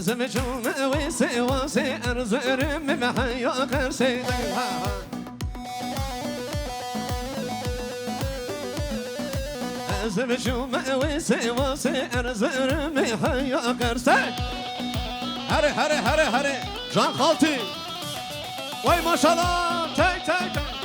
زمجون ويسي واسي أرزرم بحيا قرسي زمجون ويسي واسي أرزرم بحيا قرسي هري هري هري هري جان خالتي وي ما شاء الله تاي تاي تاي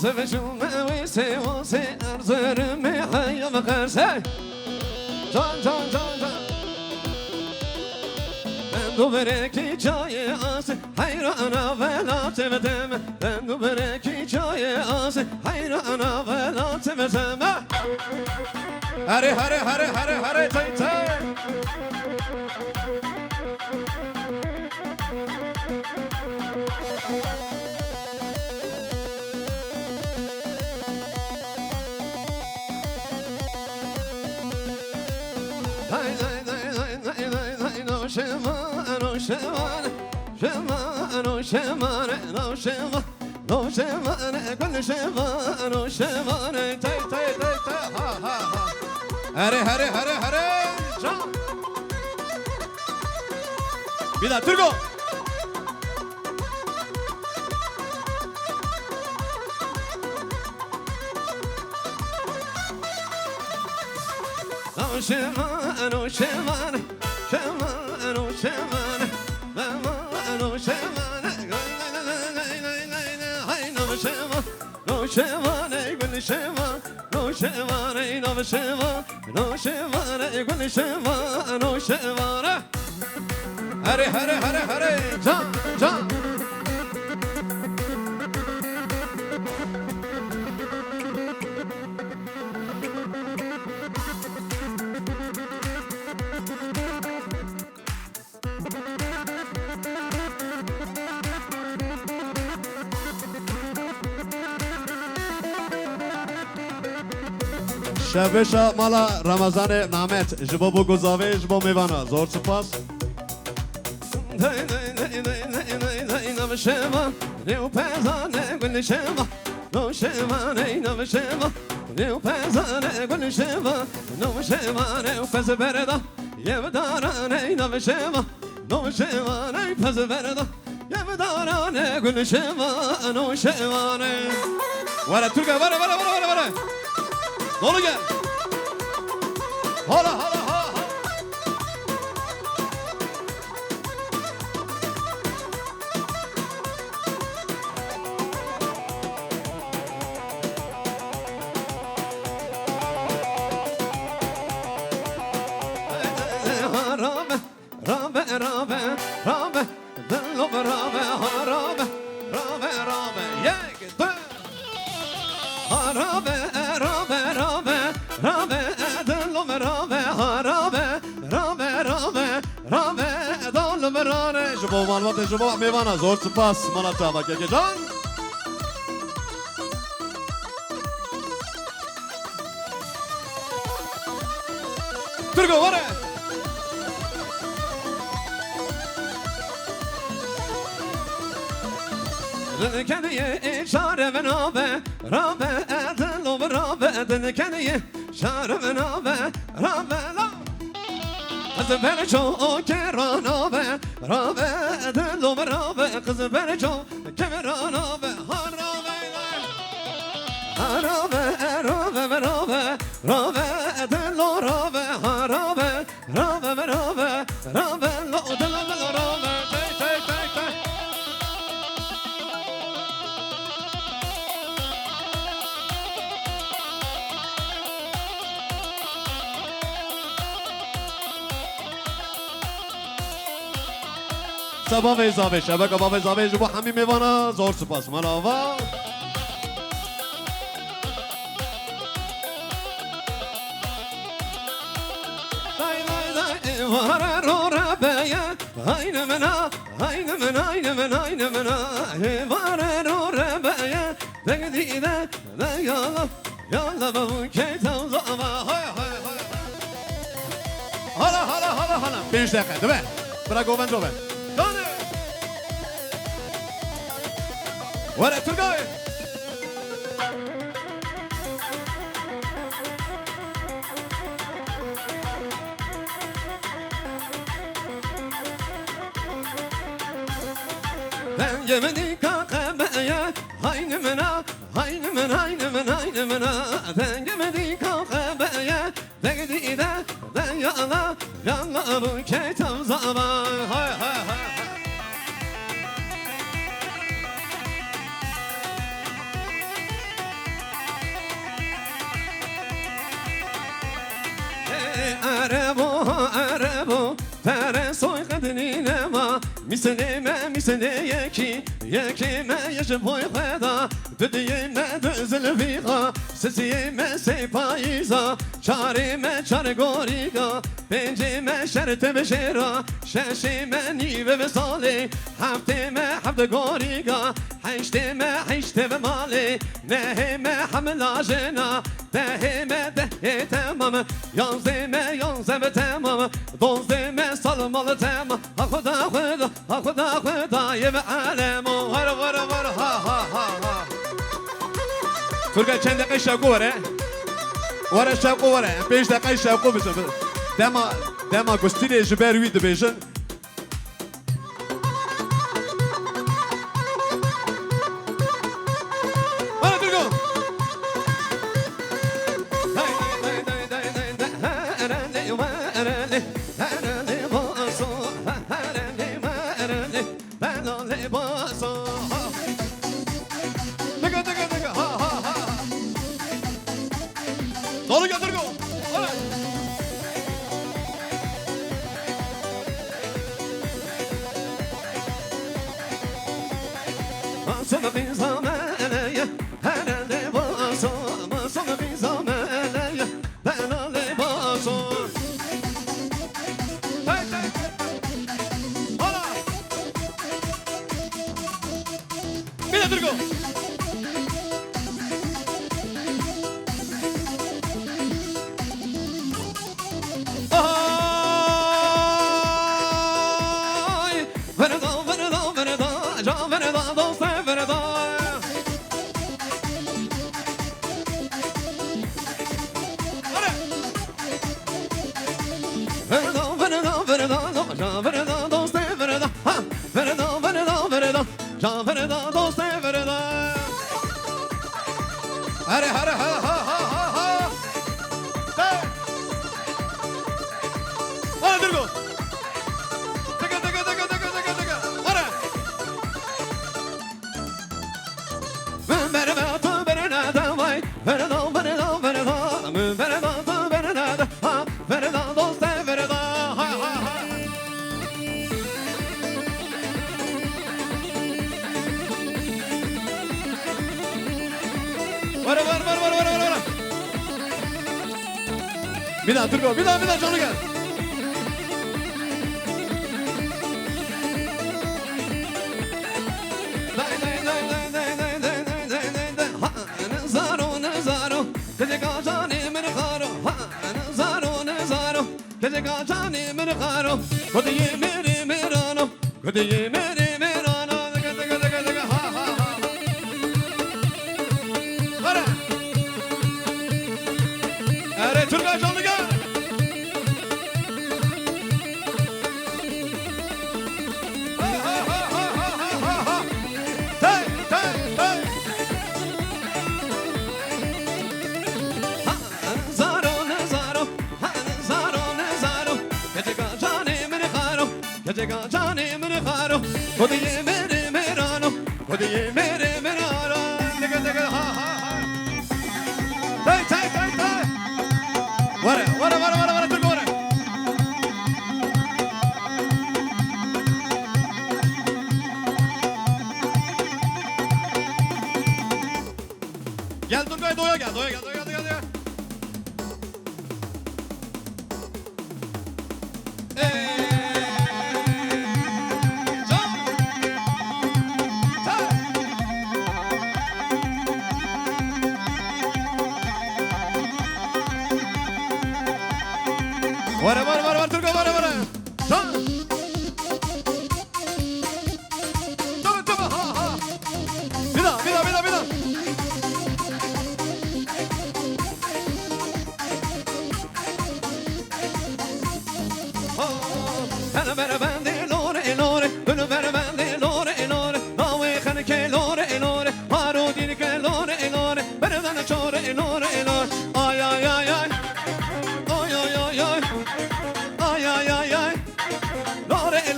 زمجون ويسي واسي أرزرم حيا مقرسي جان جان جان جان من دوبرکی جای آسه حیرانا ولا تبدم من دوبرکی جای آسه حیرانا ولا تبدم هره هره هره هره هره تای تای شمان شمان شمان نو شمان نو شمان كل شمان شمان تاي تاي تاي تاي ها ها ها هري هري هري هري جام بيدا تركو نو شمان نو شمان شمان نو شمان نو شمان هاي نو شمان نو شمان يقول شمان نو شمان نو شمان نو شمان يقول شمان نو شمان هري هري هري هري جام جام شبشا مالا رمضان نامت جبو بو گزاوه جبو میوانا زور سپاس نو شما نیو پزانه گل شما نو شما نو شما نیو پزانه گل شما نو شما نیو پز بردا یودارانه نو شما نو شما نیو پز بردا یودارانه گل شما نو شما وره ترکه وره وره وره وره dolu gel. Hala hala ha ha. Harabe, rabe, rabe, rabe, dillo rabe, harabe, rabe, rabe, yek, harabe, rabe, rabe, rabe, dillo rabe, harabe, rabe, rabe, rabe, dillo rabe. جبو معلومات جبو میوانه زور سپاس مالا با که جان. ترگو وره. دنکنیه اشاره و نابه رابه ادل و رابه دنکنیه اشاره و نابه رابه از برچو که رانابه رابه ادل و رابه قز برچو که رانابه ها رابه رابه رابه رابه رابه ادل و رابه ها رابه رابه رابه رابه ادل و رابه سبا ویزاوه شبکه با ویزاوه جبو همی میوانا زور سپاس ملاوا وره رو ربه aynı mena, aynı mena, aynı mena, aynı mena. Var o rebeye, degdide, de yala, yala bu ketam zama. Hay hay hay. Hala hala hala hala. 5 dakika değil mi? Bırak o ben de o ben. Dönün. Vara Turgay. Ben yemedik kakabeye, aynı mena, aynı mena, aynı mena, aynı mena. Ben yemedik kakabeye, degdi de yala, yala bu ketam zaman. Hay hay hay. Arabo, tere soy kadnine ma, misne yekime yeşim boy khada, düdüyeme düzül fiqa, sesiyeme sepaiza, çarime çar goriga, pencime şerte beşera, şeşime nive vesale, hafteme hafte goriga, haşte ve male, nehime hamla jena, dehime dehe tamam, yanzeme tamam, donzeme salmalı tamam, ha Khuda yeme alem, var ha. Turgay çend dakika şavku var he? Var şavku var he? 5 dakika şavku bize. Dema gostine jiber vid bejin. Bana Turgay. Doğru götür go. Sana bir zamaneye, herhalde basam. Sana bir zamaneye, herhalde basam. Hey hey. Hala. Bir de dur go. Hare hare ha ha ha ha ha. Hadi Durgo. Tıka. Hare. Bereda vay. Bereda. Ha. Bereda dost bereda. Ha. Var. Bir daha Turgo, bir daha canlı gel. Nazaro, kece gacani min kharo, Nazaro, kece gacani min kharo, kodiye mere merano, Are Turgay canlı gel. Kodiye mere merano, Vara Turgo vara. Gel Turgay doya gel. Var Turgo var. Tamam. Tamam. Ha. Bir daha. Hele bere bende lore, bunu bere bende lore, nawe khanke lore, haro din ke lore, bere bende chore lore, ay. Ay,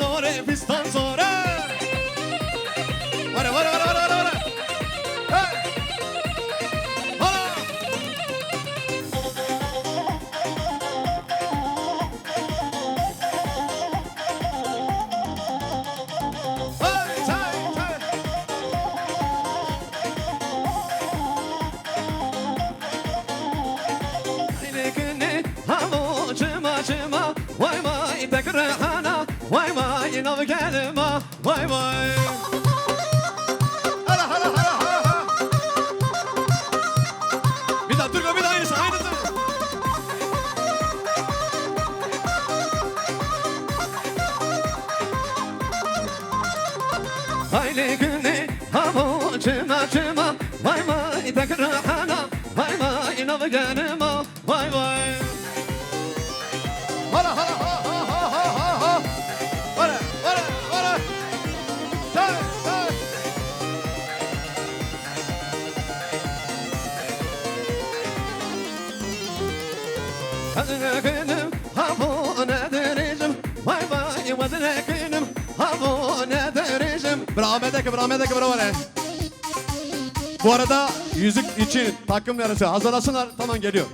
lore, pistan zore. Vara. Hey. Hala. Hey. Aynı havo çıma, vay tekrahana, vay inav gelma, vay. Hala. Bir daha Turgo, bir daha aynısı. Aynı güne hava çıma, vay tekrahana, vay inav gelma, vay. Hala. Vara. Tay. Hazrekenim havo ne dereceğim, vay hazrekenim havo ne dereceğim. Bravo var. Bu arada yüzük için takım yarısı hazırlasınlar, tamam geliyor.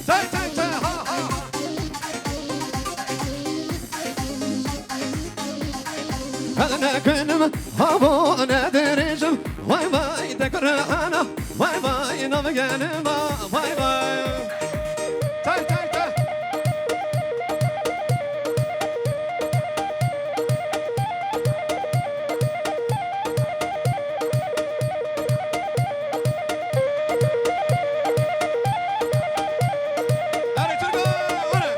Tay. Ha. Hazrekenim havo ne dereceğim, vay tekrahana, vay inav gelma, vay. Tay. Hadi Turgo, hadi.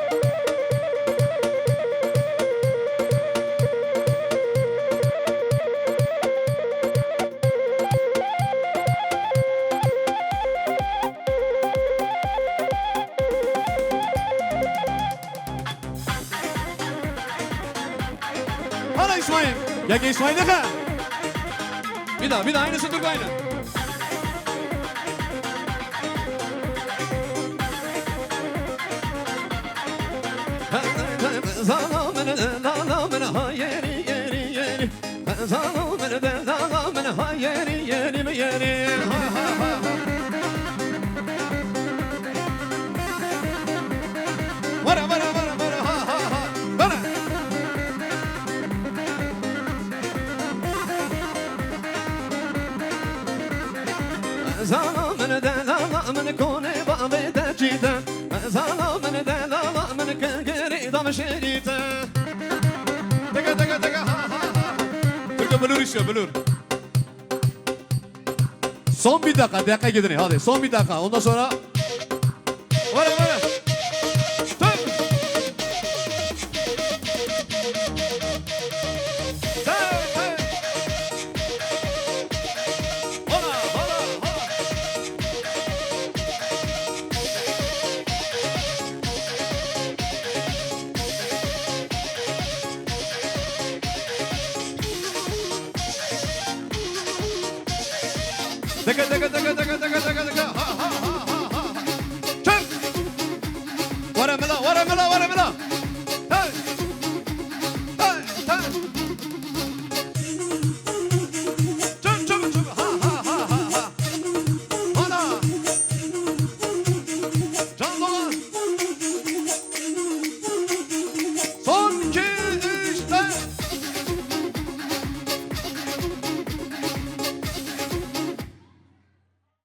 Hala İsmail. Gel İsmail de kal. Bir daha aynısı Turgo aynı. Zalamını ha yeri. Zalamını ha yeri. Ha. Vara. Ha. Vara. Zalamını kone babe de cita. Zalamını kengeri dam şerita. Taka ha. Turgo bulur istiyor. Son bir dakika gidin hadi. Son bir dakika. Ondan sonra vara. Tüm. Taka